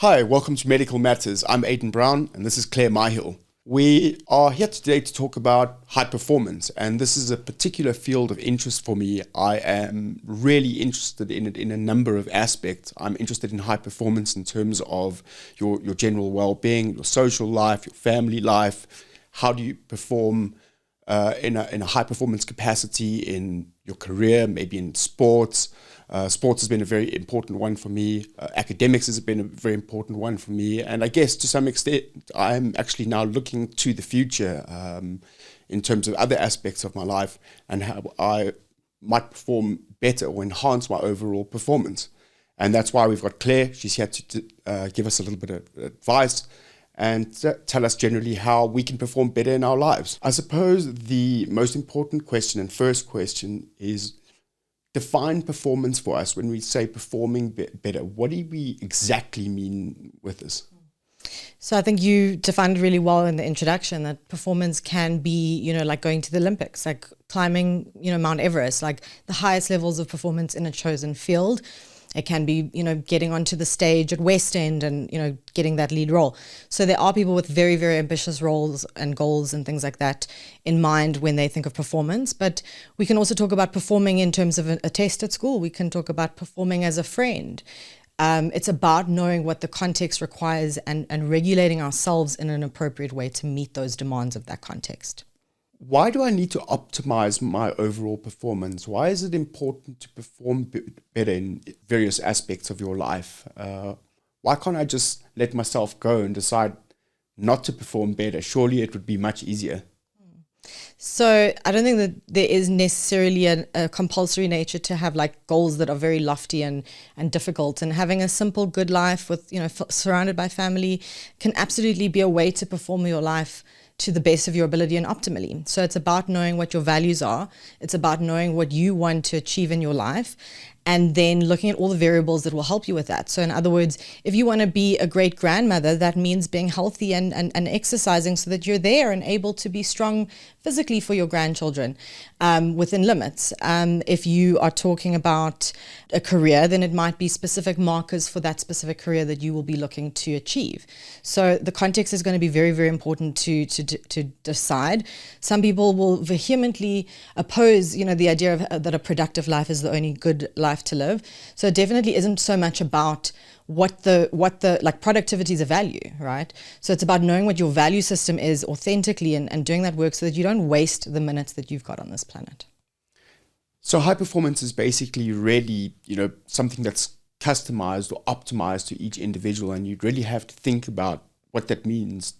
Hi, welcome to Medical Matters. I'm Aidan Brown and this is Claire Myhill. We are here today to talk about high performance, and this is a particular field of interest for me. I am really interested in it in a number of aspects. I'm interested in high performance in terms of your general well-being, your social life, your family life. How do you perform in a high performance capacity in your career, maybe in sports? Sports has been a very important one for me. Academics has been a very important one for me. And I guess to some extent, I'm actually now looking to the future in terms of other aspects of my life and how I might perform better or enhance my overall performance. And that's why we've got Claire. She's here to give us a little bit of advice and tell us generally how we can perform better in our lives. I suppose the most important question and first question is, define performance for us. When we say performing better, what do we exactly mean with this? So I think you defined it really well in the introduction, that performance can be, like going to the Olympics, like climbing, Mount Everest, like the highest levels of performance in a chosen field. It can be, getting onto the stage at West End and, getting that lead role. So there are people with very, very ambitious roles and goals and things like that in mind when they think of performance. But we can also talk about performing in terms of a test at school. We can talk about performing as a friend. It's about knowing what the context requires and regulating ourselves in an appropriate way to meet those demands of that context. Why do I need to optimize my overall performance? Why is it important to perform better in various aspects of your life? Why can't I just let myself go and decide not to perform better? Surely it would be much easier. So I don't think that there is necessarily a compulsory nature to have like goals that are very lofty and difficult. And having a simple, good life with, surrounded by family can absolutely be a way to perform your life to the best of your ability and optimally. So it's about knowing what your values are. It's about knowing what you want to achieve in your life, and then looking at all the variables that will help you with that. So in other words, if you want to be a great grandmother, that means being healthy and exercising so that you're there and able to be strong physically for your grandchildren within limits. If you are talking about a career, then it might be specific markers for that specific career that you will be looking to achieve. So the context is going to be very, very important to decide. Some people will vehemently oppose, the idea of that a productive life is the only good life to live. So it definitely isn't so much about what the like productivity is a value, right? So it's about knowing what your value system is authentically and doing that work so that you don't waste the minutes that you've got on this planet. So high performance is basically really, something that's customized or optimized to each individual, and you really have to think about what that means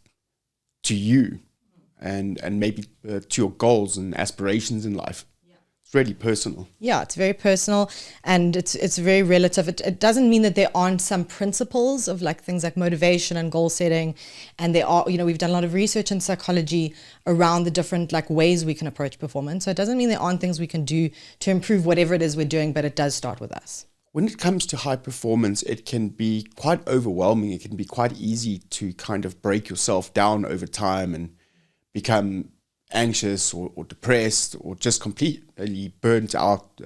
to you and maybe to your goals and aspirations in life. It's really personal. Yeah, it's very personal and it's very relative. It doesn't mean that there aren't some principles of like things like motivation and goal setting. And there are, we've done a lot of research in psychology around the different like ways we can approach performance. So it doesn't mean there aren't things we can do to improve whatever it is we're doing, but it does start with us. When it comes to high performance, it can be quite overwhelming. It can be quite easy to kind of break yourself down over time and become anxious or depressed or just completely burnt out.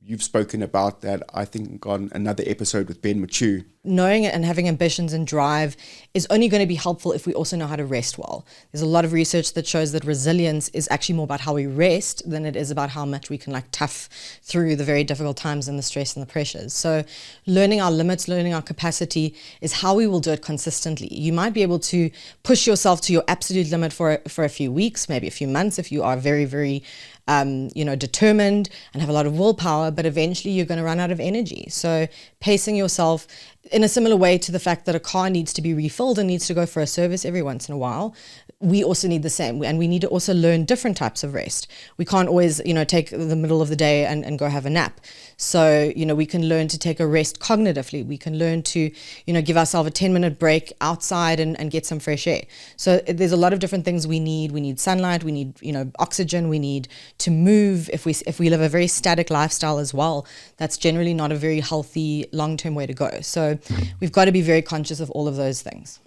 You've spoken about that, I think, on another episode with Matjiu. Knowing and having ambitions and drive is only going to be helpful if we also know how to rest well. There's a lot of research that shows that resilience is actually more about how we rest than it is about how much we can like tough through the very difficult times and the stress and the pressures. So learning our limits, learning our capacity is how we will do it consistently. You might be able to push yourself to your absolute limit for a few weeks, maybe a few months if you are very, very determined and have a lot of willpower, but eventually you're going to run out of energy. So pacing yourself in a similar way to the fact that a car needs to be refilled and needs to go for a service every once in a while, we also need the same. And we need to also learn different types of rest. We can't always, take the middle of the day and go have a nap. So, we can learn to take a rest cognitively. We can learn to, give ourselves a 10-minute break outside and get some fresh air. So there's a lot of different things we need. We need sunlight, we need, oxygen, we need to move. If we live a very static lifestyle as well, that's generally not a very healthy long-term way to go. So we've got to be very conscious of all of those things.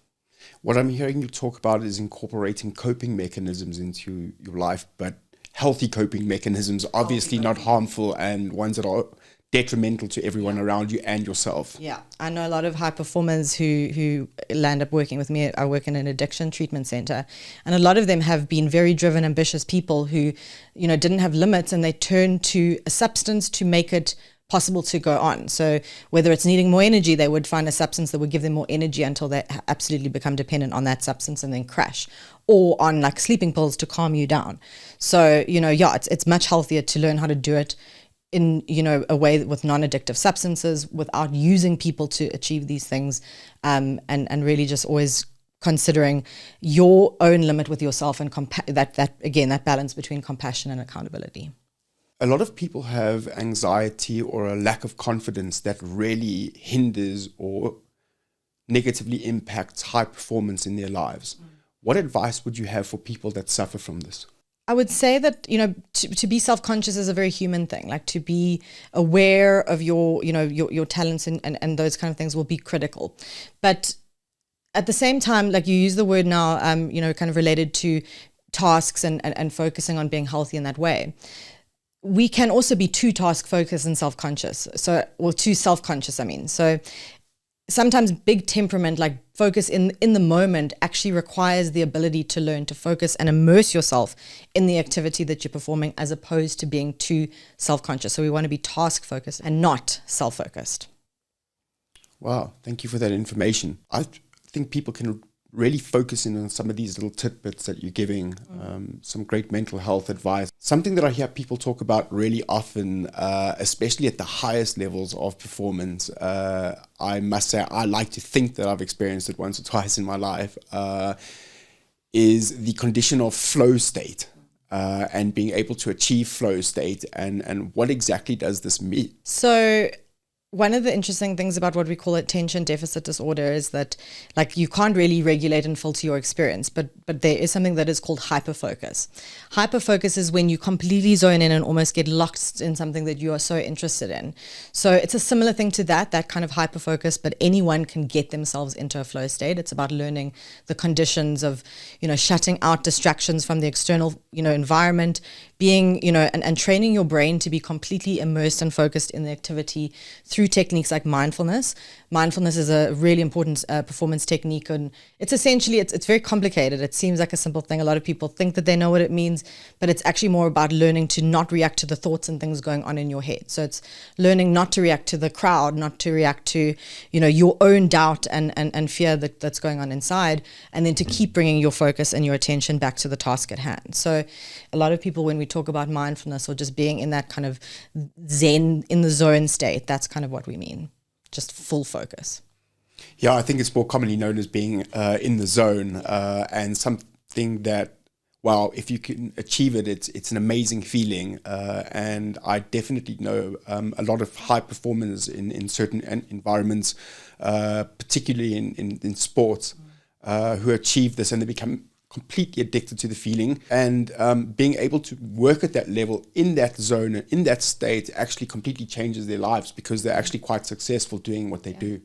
What I'm hearing you talk about is incorporating coping mechanisms into your life, but healthy coping mechanisms, obviously not harmful, and ones that are detrimental to everyone around you and yourself. Yeah, I know a lot of high performers who land up working with me. I work in an addiction treatment center, and a lot of them have been very driven, ambitious people who, didn't have limits, and they turned to a substance to make it possible to go on. So whether it's needing more energy, they would find a substance that would give them more energy until they absolutely become dependent on that substance and then crash, or on like sleeping pills to calm you down. So, it's much healthier to learn how to do it in, a way with non-addictive substances without using people to achieve these things, and really just always considering your own limit with yourself and that balance between compassion and accountability. A lot of people have anxiety or a lack of confidence that really hinders or negatively impacts high performance in their lives. What advice would you have for people that suffer from this? I would say that, to be self-conscious is a very human thing. Like, to be aware of your talents and those kind of things will be critical. But at the same time, like you use the word now, kind of related to tasks and focusing on being healthy in that way. We can also be too task focused and self-conscious. Too self-conscious, I mean. So sometimes big temperament, like focus in the moment, actually requires the ability to learn to focus and immerse yourself in the activity that you're performing, as opposed to being too self-conscious. So we want to be task focused and not self-focused. Wow, thank you for that information. I think people can really focus in on some of these little tidbits that you're giving, some great mental health advice. Something that I hear people talk about really often, especially at the highest levels of performance, I must say I like to think that I've experienced it once or twice in my life, is the condition of flow state. And being able to achieve flow state, and what exactly does this mean? So one of the interesting things about what we call attention deficit disorder is that, like, you can't really regulate and filter your experience, but there is something that is called hyperfocus. Hyperfocus is when you completely zone in and almost get lost in something that you are so interested in. So it's a similar thing to that kind of hyperfocus, but anyone can get themselves into a flow state. It's about learning the conditions of, shutting out distractions from the external, environment, being, and training your brain to be completely immersed and focused in the activity through techniques like mindfulness. Mindfulness is a really important performance technique, and it's essentially, it's very complicated. It seems like a simple thing. A lot of people think that they know what it means, but it's actually more about learning to not react to the thoughts and things going on in your head. So it's learning not to react to the crowd, not to react to, your own doubt and fear that's going on inside, and then to keep bringing your focus and your attention back to the task at hand. So a lot of people, when we talk about mindfulness or just being in that kind of zen, in the zone state, that's kind of what we mean, just full focus. Yeah, I think it's more commonly known as being in the zone, and something that, well, if you can achieve it, it's an amazing feeling. And I definitely know a lot of high performers in certain environments, particularly in sports, who achieve this and they become completely addicted to the feeling, and being able to work at that level, in that zone, in that state, actually completely changes their lives, because they're actually quite successful doing what they do.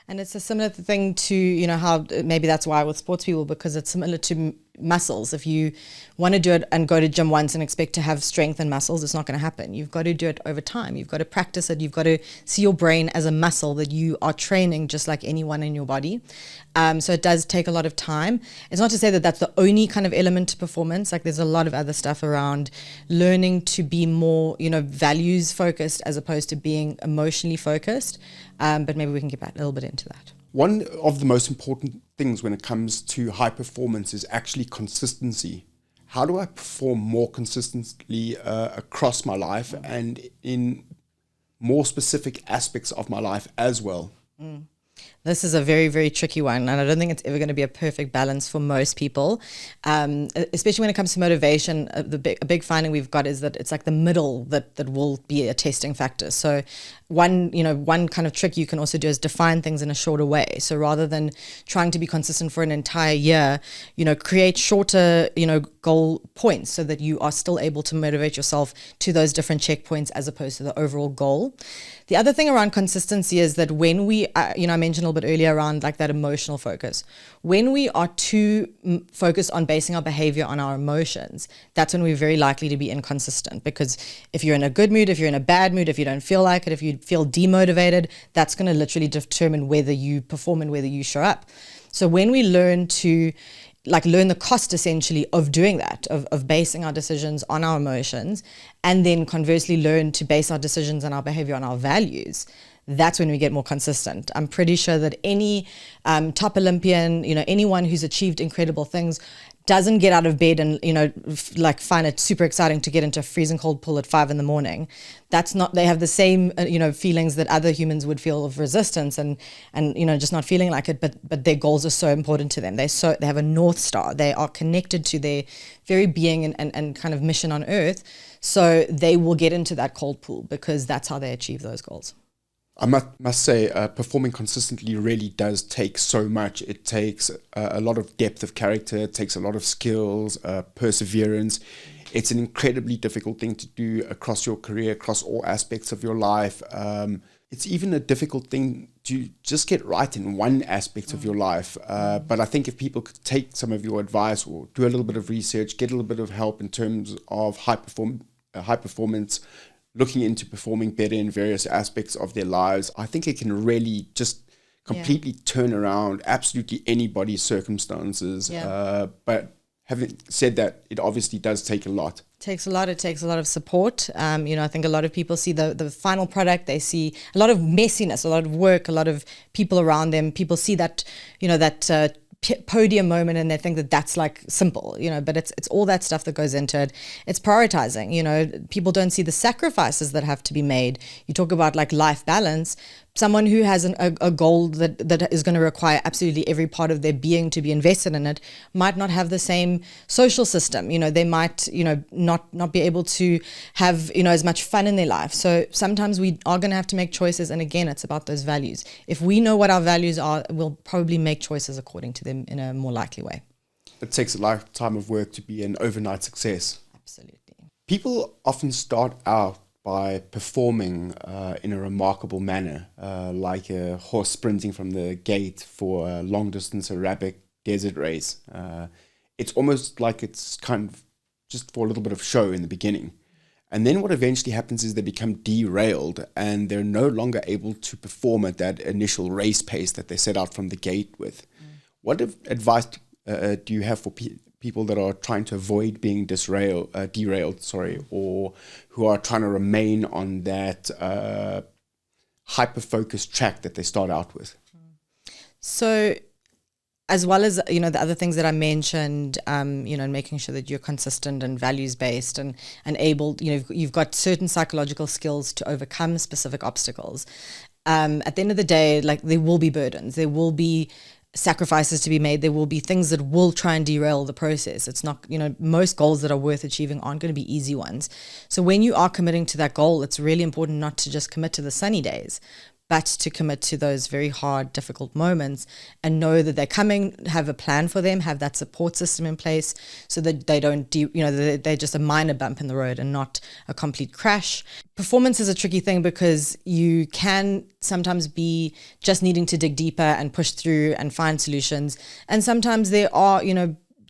And it's a similar thing to, how maybe that's why with sports people, because it's similar to muscles. If you want to do it and go to gym once and expect to have strength and muscles, it's not going to happen. You've got to do it over time. You've got to practice it. You've got to see your brain as a muscle that you are training, just like anyone in your body. So it does take a lot of time. It's not to say that that's the only kind of element to performance. Like, there's a lot of other stuff around learning to be more, values focused as opposed to being emotionally focused. But maybe we can get back a little bit into that. One of the most important things when it comes to high performance is actually consistency. How do I perform more consistently across my life and in more specific aspects of my life as well? This is a very, very tricky one, and I don't think it's ever going to be a perfect balance for most people, especially when it comes to motivation. A big finding we've got is that it's like the middle that will be a testing factor. So one kind of trick you can also do is define things in a shorter way. So rather than trying to be consistent for an entire year, create shorter, goal points so that you are still able to motivate yourself to those different checkpoints as opposed to the overall goal. The other thing around consistency is that when we, I mentioned a little little bit earlier around like that emotional focus. When we are too focused on basing our behavior on our emotions, that's when we're very likely to be inconsistent, because if you're in a good mood, if you're in a bad mood, if you don't feel like it, if you feel demotivated, that's going to literally determine whether you perform and whether you show up. So when we learn to learn the cost essentially of doing that, of basing our decisions on our emotions, and then conversely learn to base our decisions and our behavior on our values, that's when we get more consistent. I'm pretty sure that any top Olympian, anyone who's achieved incredible things doesn't get out of bed and, find it super exciting to get into a freezing cold pool at 5 a.m. That's not, they have the same, feelings that other humans would feel of resistance and just not feeling like it, but their goals are so important to them. They have a North Star. They are connected to their very being and kind of mission on earth. So they will get into that cold pool because that's how they achieve those goals. I must say, performing consistently really does take so much. It takes a lot of depth of character. It takes a lot of skills, perseverance. It's an incredibly difficult thing to do across your career, across all aspects of your life. It's even a difficult thing to just get right in one aspect of your life. But I think if people could take some of your advice or do a little bit of research, get a little bit of help in terms of high performance, looking into performing better in various aspects of their lives, I think it can really just completely turn around absolutely anybody's circumstances. But having said that, it obviously does take a lot. It takes a lot of support. I think a lot of people see the final product. They see a lot of messiness, a lot of work, a lot of people around them. People see that, that podium moment and they think that that's like simple, but it's all that stuff that goes into it. It's prioritizing, people don't see the sacrifices that have to be made. You talk about like life balance. Someone who has a goal that is going to require absolutely every part of their being to be invested in it might not have the same social system. They might, not be able to have, as much fun in their life. So sometimes we are going to have to make choices. And again, it's about those values. If we know what our values are, we'll probably make choices according to them in a more likely way. It takes a lifetime of work to be an overnight success. Absolutely. People often start out by performing in a remarkable manner, like a horse sprinting from the gate for a long-distance Arabic desert race. It's almost like it's kind of just for a little bit of show in the beginning. And then what eventually happens is they become derailed and they're no longer able to perform at that initial race pace that they set out from the gate with. What advice do you have for people that are trying to avoid being derailed, or who are trying to remain on that hyper-focused track that they start out with? So, as well as, the other things that I mentioned, making sure that you're consistent and values-based and able, you've got certain psychological skills to overcome specific obstacles. At the end of the day, like, there will be burdens. There will be sacrifices to be made. There will be things that will try and derail the process. It's not, most goals that are worth achieving aren't going to be easy ones. So when you are committing to that goal, it's really important not to just commit to the sunny days, but to commit to those very hard, difficult moments and know that they're coming, have a plan for them, have that support system in place so that they don't, they're just a minor bump in the road and not a complete crash. Performance is a tricky thing because you can sometimes be just needing to dig deeper and push through and find solutions. And sometimes there are,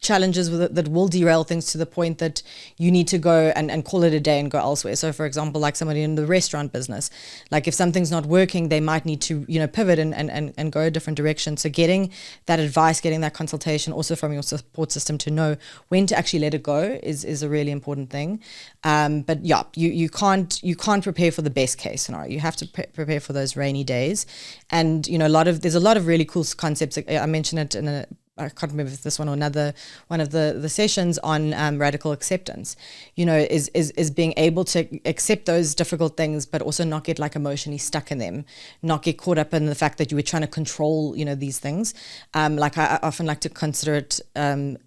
challenges with it that will derail things to the point that you need to go and call it a day and go elsewhere. So for example, like somebody in the restaurant business, like if something's not working, they might need to, pivot and go a different direction. So getting that advice, getting that consultation also from your support system to know when to actually let it go is a really important thing. But yeah, you can't prepare for the best case scenario. You have to prepare for those rainy days. And, there's a lot of really cool concepts. I mentioned it I can't remember if this one or another one of the sessions on radical acceptance, is being able to accept those difficult things, but also not get like emotionally stuck in them, not get caught up in the fact that you were trying to control, these things. Like I often like to consider it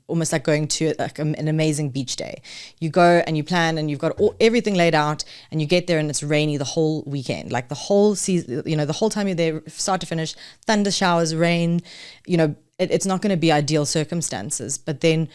almost like going to like an amazing beach day. You go and you plan and you've got everything laid out and you get there and it's rainy the whole weekend, like the whole season, the whole time you're there, start to finish, thunder showers, rain, it's not going to be ideal circumstances, but then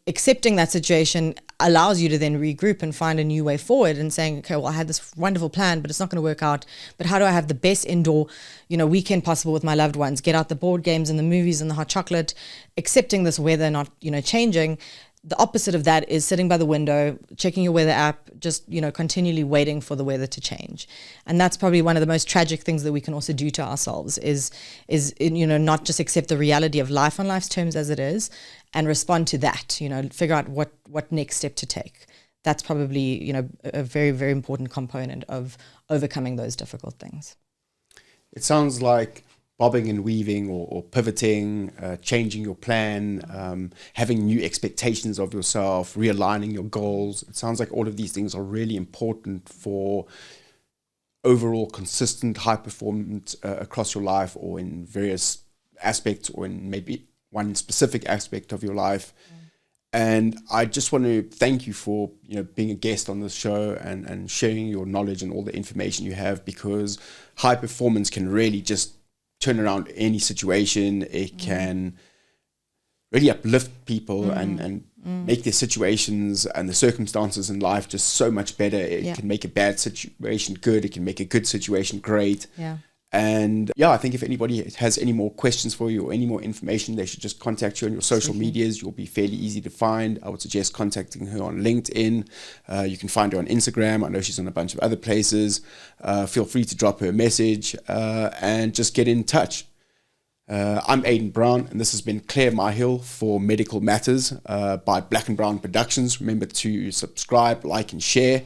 accepting that situation allows you to then regroup and find a new way forward, and saying, okay, well, I had this wonderful plan, but it's not going to work out. But how do I have the best indoor, weekend possible with my loved ones? Get out the board games and the movies and the hot chocolate, accepting this weather not, changing. The opposite of that is sitting by the window, checking your weather app, just, continually waiting for the weather to change. And that's probably one of the most tragic things that we can also do to ourselves is not just accept the reality of life on life's terms as it is and respond to that, figure out what next step to take. That's probably, a very, very important component of overcoming those difficult things. It sounds like bobbing and weaving or pivoting, changing your plan, having new expectations of yourself, realigning your goals. It sounds like all of these things are really important for overall consistent high performance across your life, or in various aspects, or in maybe one specific aspect of your life. And I just want to thank you for being a guest on this show and sharing your knowledge and all the information you have, because high performance can really just turn around any situation. It can really uplift people and make their situations and the circumstances in life just so much better. It can make a bad situation good. It can make a good situation great. Yeah. And I think if anybody has any more questions for you or any more information, they should just contact you on your social medias. You'll be fairly easy to find. I would suggest contacting her on LinkedIn. You can find her on Instagram. I know she's on a bunch of other places. Feel free to drop her a message and just get in touch. I'm Aidan Brown, and this has been Claire Myhill for Medical Matters by Black and Brown Productions. Remember to subscribe, like, and share.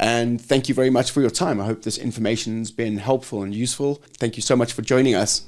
And thank you very much for your time. I hope this information's been helpful and useful. Thank you so much for joining us.